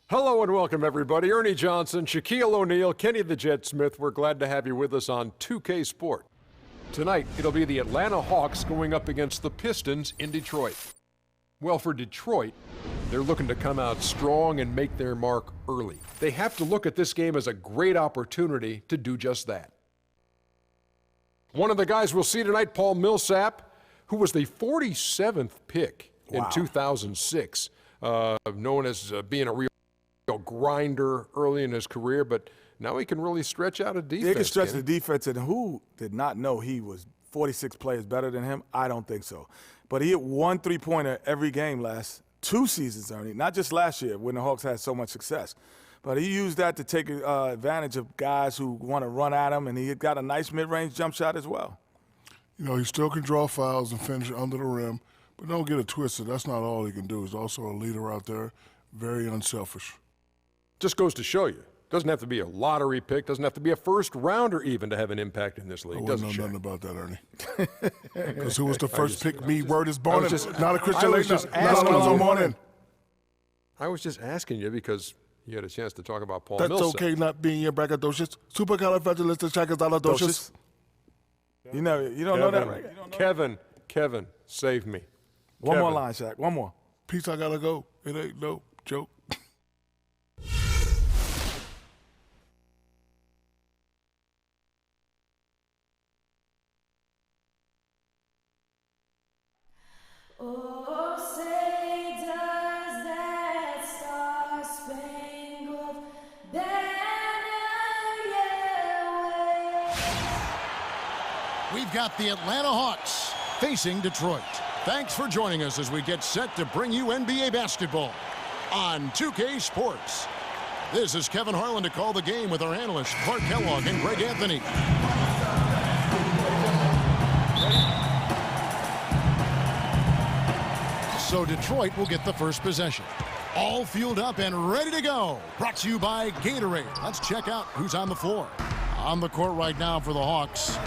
Hello and welcome, everybody. Ernie Johnson, Shaquille O'Neal, Kenny the Jet Smith. We're glad to have you with us on 2K Sport. Tonight, it'll be the Atlanta Hawks going up against the Pistons in Detroit. Well, for Detroit, they're looking to come out strong and make their mark early. They have to look at this game as a great opportunity to do just that. One of the guys we'll see tonight, Paul Millsap, who was the 47th pick in 2006, known as being a real grinder early in his career, but now he can really stretch out a defense. He can stretch the defense, and who did not know he was 46 players better than him? I don't think so. But he hit 1 3-pointer every game last 2 seasons, Ernie, not just last year when the Hawks had so much success. But he used that to take advantage of guys who want to run at him, and he got a nice mid-range jump shot as well. You know, he still can draw fouls and finish under the rim, but don't get it twisted. That's not all he can do. He's also a leader out there, very unselfish. Just goes to show you. Doesn't have to be a lottery pick. Doesn't have to be a first-rounder even to have an impact in this league. I wouldn't know nothing about that, Ernie. Because who was the first pick? Me, word is born. Not a Christian late. No morning. I was just asking you because you had a chance to talk about Paul That's Millsap. okay not being your braggadocious. Supercalifragilisticexpialidocious. You don't know that, right? Kevin, save me. One more line, Shaq. One more. Peace, I gotta go. It ain't no joke. Oh, say does that star-spangled banner yet wave? We've got the Atlanta Hawks facing Detroit. Thanks for joining us as we get set to bring you NBA basketball on 2K Sports. This is Kevin Harlan to call the game with our analysts Clark Kellogg and Greg Anthony. So Detroit will get the first possession. All fueled up and ready to go. Brought to you by Gatorade. Let's check out who's on the floor. On the court right now for the Hawks,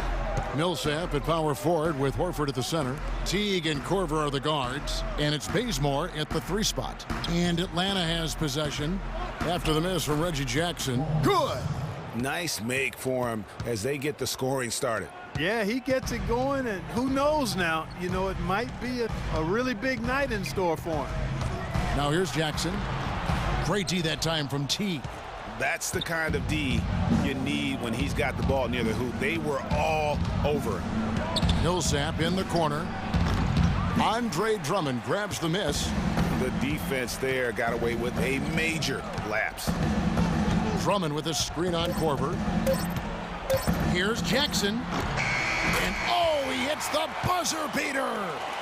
Millsap at power forward with Horford at the center. Teague and Korver are the guards. And it's Bazemore at the 3 spot. And Atlanta has possession after the miss from Reggie Jackson. Good! Nice make for him as they get the scoring started. Yeah, he gets it going, and who knows now, you know, it might be a really big night in store for him. Now here's Jackson. Great D that time from Teague. That's the kind of D you need when he's got the ball near the hoop. They were all over him. Millsap in the corner. Andre Drummond grabs the miss. The defense there got away with a major lapse. Drummond with a screen on Korver. Here's Jackson. And oh, he hits the buzzer beater.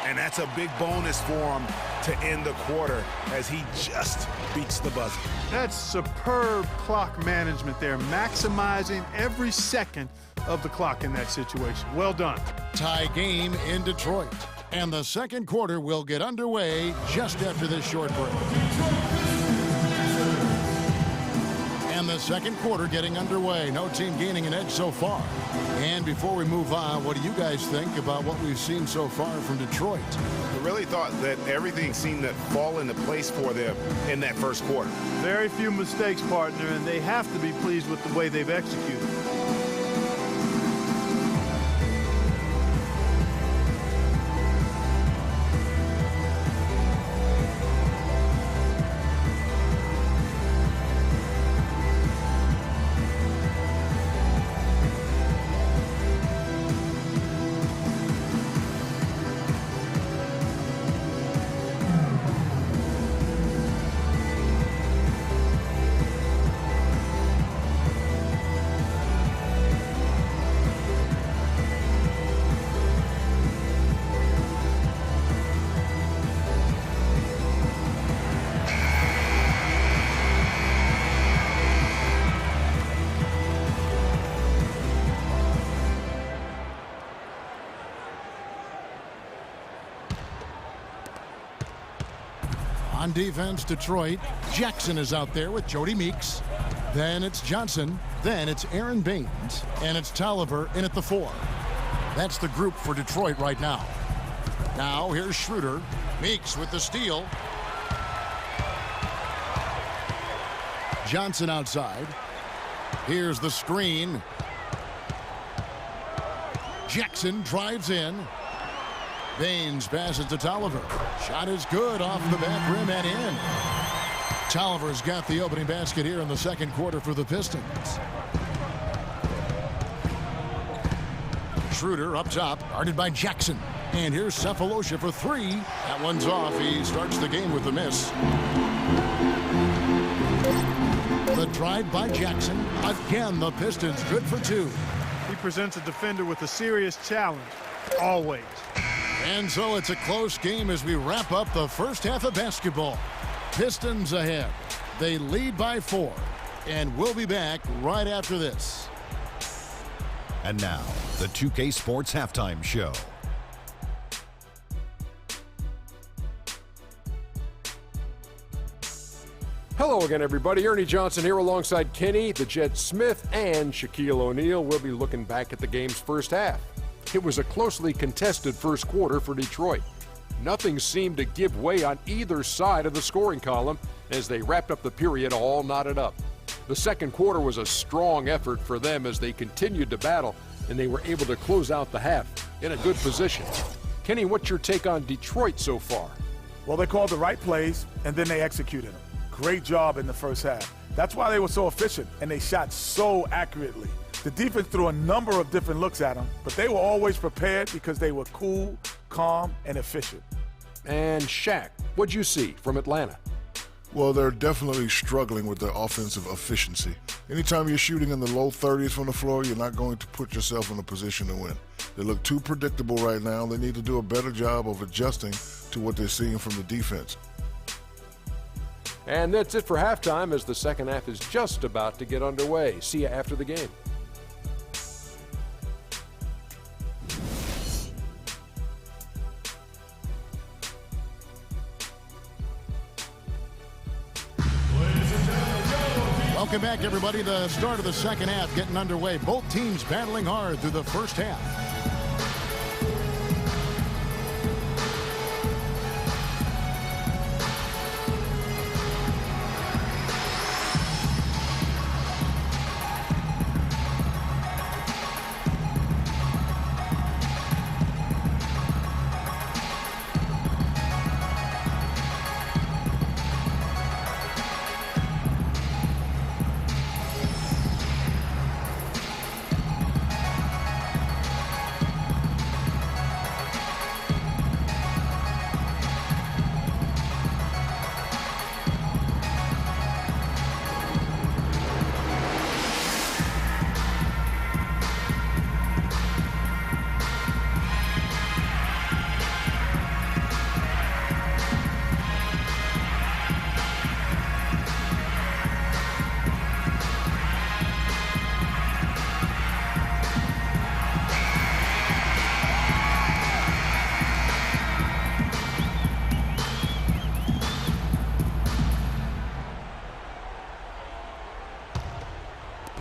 And that's a big bonus for him to end the quarter as he just beats the buzzer. That's superb clock management there, maximizing every second of the clock in that situation. Well done. Tie game in Detroit. And the second quarter will get underway just after this short break. And the second quarter getting underway. No team gaining an edge so far. And before we move on, what do you guys think about what we've seen so far from Detroit? I really thought that everything seemed to fall into place for them in that first quarter. Very few mistakes, partner, and they have to be pleased with the way they've executed. On defense, Detroit. Jackson is out there with Jody Meeks. Then it's Johnson. Then it's Aaron Baines. And it's Tolliver in at the 4. That's the group for Detroit right now. Now here's Schroeder. Meeks with the steal. Johnson outside. Here's the screen. Jackson drives in. Baines passes to Tolliver. Shot is good off the back rim and in. Tolliver's got the opening basket here in the second quarter for the Pistons. Schroeder up top, guarded by Jackson. And here's Cephalosha for three. That one's off. He starts the game with the miss. The drive by Jackson. Again, the Pistons good for two. He presents a defender with a serious challenge, always. And so it's a close game as we wrap up the first half of basketball. Pistons ahead. They lead by 4. And we'll be back right after this. And now, the 2K Sports Halftime Show. Hello again, everybody. Ernie Johnson here alongside Kenny, the Jet Smith, and Shaquille O'Neal. We'll be looking back at the game's first half. It was a closely contested first quarter for Detroit. Nothing seemed to give way on either side of the scoring column as they wrapped up the period all knotted up. The second quarter was a strong effort for them as they continued to battle, and they were able to close out the half in a good position. Kenny, what's your take on Detroit so far? Well, they called the right plays, and then they executed them. Great job in the first half. That's why they were so efficient, and they shot so accurately. The defense threw a number of different looks at them, but they were always prepared because they were cool, calm, and efficient. And Shaq, what'd you see from Atlanta? Well, they're definitely struggling with their offensive efficiency. Anytime you're shooting in the low 30s from the floor, you're not going to put yourself in a position to win. They look too predictable right now. They need to do a better job of adjusting to what they're seeing from the defense. And that's it for halftime as the second half is just about to get underway. See you after the game. Welcome back, everybody. The start of the second half getting underway. Both teams battling hard through the first half.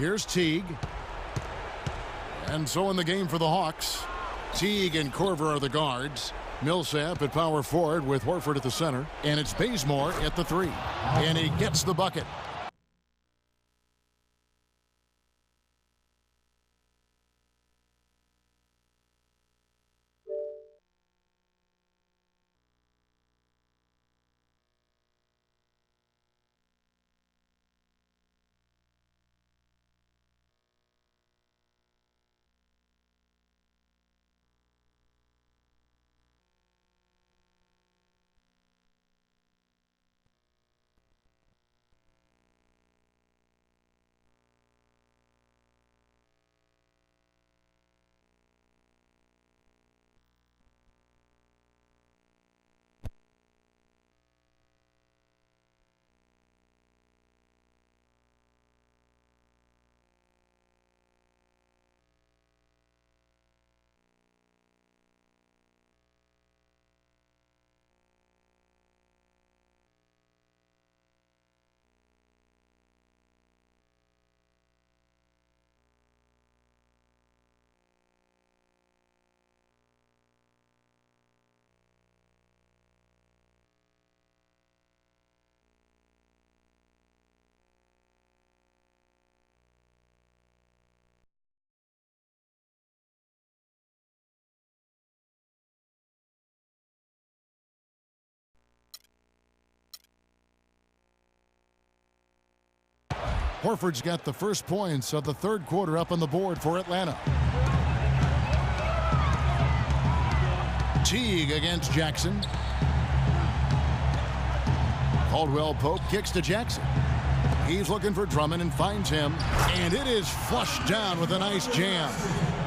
Here's Teague. And so in the game for the Hawks, Teague and Korver are the guards. Millsap at power forward with Horford at the center. And it's Bazemore at the 3. And he gets the bucket. Horford's got the first points of the third quarter up on the board for Atlanta. Teague against Jackson. Caldwell Pope kicks to Jackson. He's looking for Drummond and finds him. And it is flushed down with a nice jam.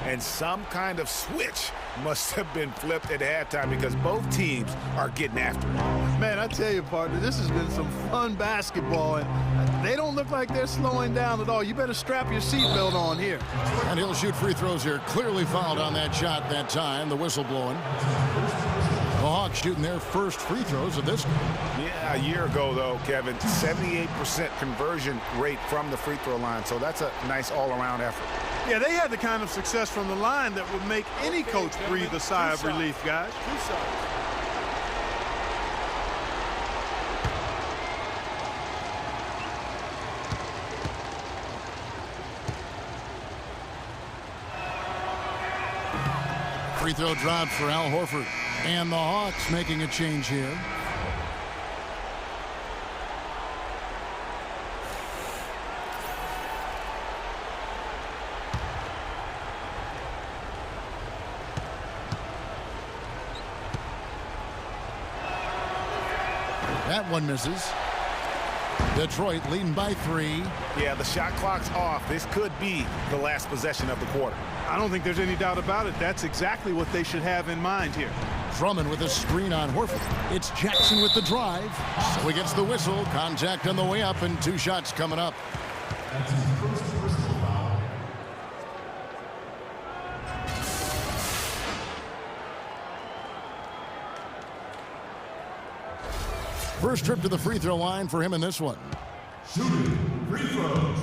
And some kind of switch must have been flipped at halftime because both teams are getting after it. Man, I tell you, partner, this has been some fun basketball, and they don't look like they're slowing down at all. You better strap your seatbelt on here. And he'll shoot free throws here. Clearly fouled on that shot that time. The whistle blowing. The Hawks shooting their first free throws of this game. Yeah, a year ago, though, Kevin, 78% conversion rate from the free throw line. So that's a nice all-around effort. Yeah, they had the kind of success from the line that would make any coach breathe a sigh of relief, guys. Free throw dropped for Al Horford. And the Hawks making a change here. That one misses. Detroit leading by 3. Yeah, the shot clock's off. This could be the last possession of the quarter. I don't think there's any doubt about it. That's exactly what they should have in mind here. Drummond with a screen on Horford. It's Jackson with the drive. So he gets the whistle. Contact on the way up and 2 shots coming up. First trip to the free throw line for him in this one. Shooting free throws.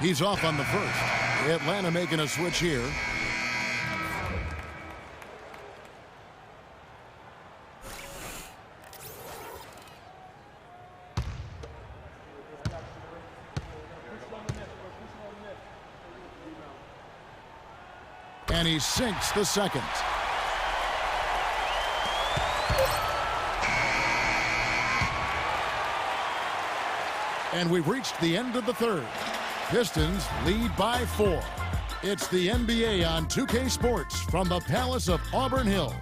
He's off on the first. Atlanta making a switch here. And he sinks the second. And we've reached the end of the third. Pistons lead by 4. It's the NBA on 2K Sports from the Palace of Auburn Hills.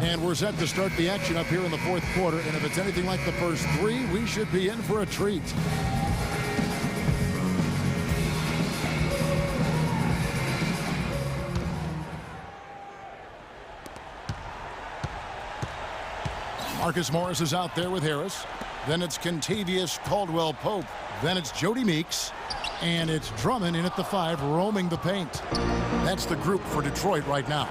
And we're set to start the action up here in the fourth quarter. And if it's anything like the first 3, we should be in for a treat. Marcus Morris is out there with Harris. Then it's Kentavious Caldwell Pope. Then it's Jody Meeks. And it's Drummond in at the 5, roaming the paint. That's the group for Detroit right now.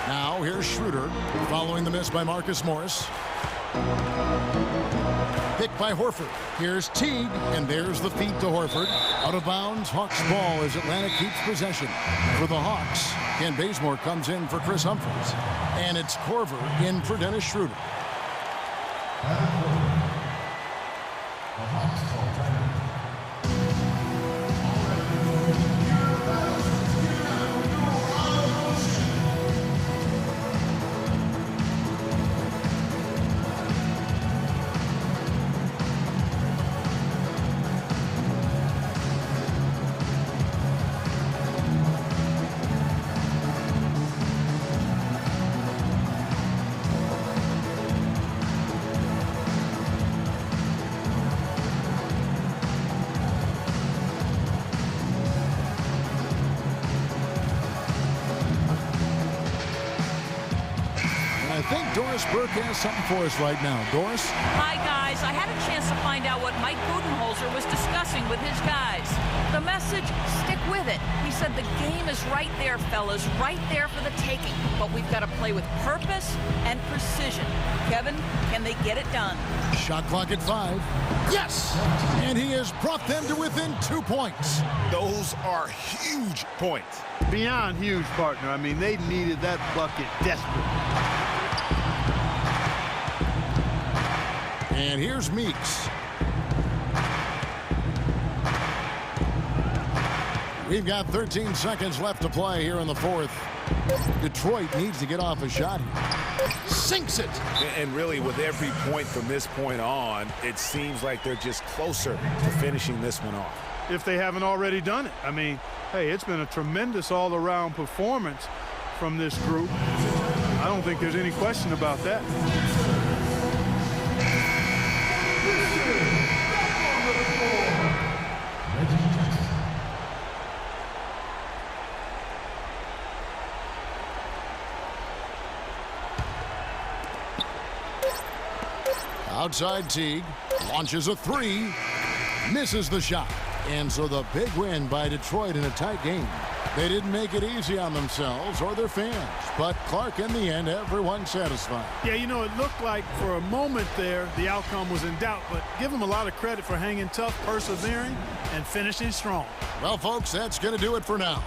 Now here's Schroeder following the miss by Marcus Morris. Picked by Horford. Here's Teague, and there's the feed to Horford. Out of bounds, Hawks ball as Atlanta keeps possession. For the Hawks, Ken Bazemore comes in for Chris Humphries. And it's Korver in for Dennis Schroeder. Burke has something for us right now. Doris? Hi, guys. I had a chance to find out what Mike Budenholzer was discussing with his guys. The message, stick with it. We said the game is right there, fellas, right there for the taking. But we've got to play with purpose and precision. Kevin, can they get it done? Shot clock at 5. Yes! And he has brought them to within 2 points. Those are huge points. Beyond huge, partner. I mean, they needed that bucket desperately. And here's Meeks. We've got 13 seconds left to play here in the fourth. Detroit needs to get off a shot here. Sinks it. And really, with every point from this point on, it seems like they're just closer to finishing this one off. If they haven't already done it. I mean, hey, it's been a tremendous all-around performance from this group. I don't think there's any question about that. Outside Teague launches a 3, misses the shot. And so the big win by Detroit in a tight game. They didn't make it easy on themselves or their fans, but Clark, in the end, everyone satisfied. Yeah, you know, it looked like for a moment there the outcome was in doubt, but give them a lot of credit for hanging tough, persevering, and finishing strong. Well, folks, that's going to do it for now.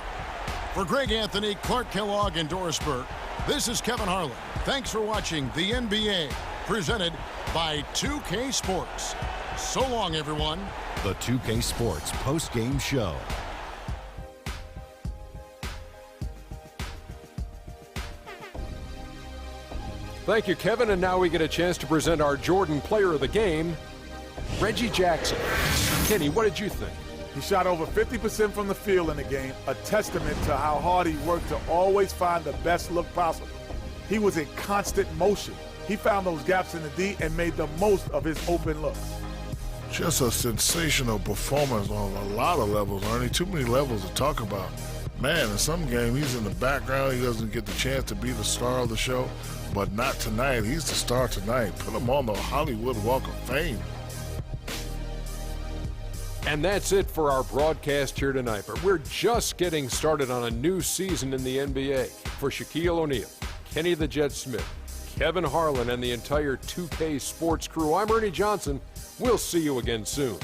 For Greg Anthony, Clark Kellogg, and Doris Burke, this is Kevin Harlan. Thanks for watching the NBA, presented by 2K Sports. So long, everyone. The 2K Sports post-game show. Thank you, Kevin. And now we get a chance to present our Jordan Player of the Game, Reggie Jackson. Kenny, what did you think? He shot over 50% from the field in the game, a testament to how hard he worked to always find the best look possible. He was in constant motion. He found those gaps in the D and made the most of his open looks. Just a sensational performance on a lot of levels, Ernie. Too many levels to talk about. Man, in some game, he's in the background. He doesn't get the chance to be the star of the show. But not tonight. He's the star tonight. Put him on the Hollywood Walk of Fame. And that's it for our broadcast here tonight. But we're just getting started on a new season in the NBA. For Shaquille O'Neal, Kenny the Jet Smith, Kevin Harlan, and the entire 2K Sports crew, I'm Ernie Johnson. We'll see you again soon.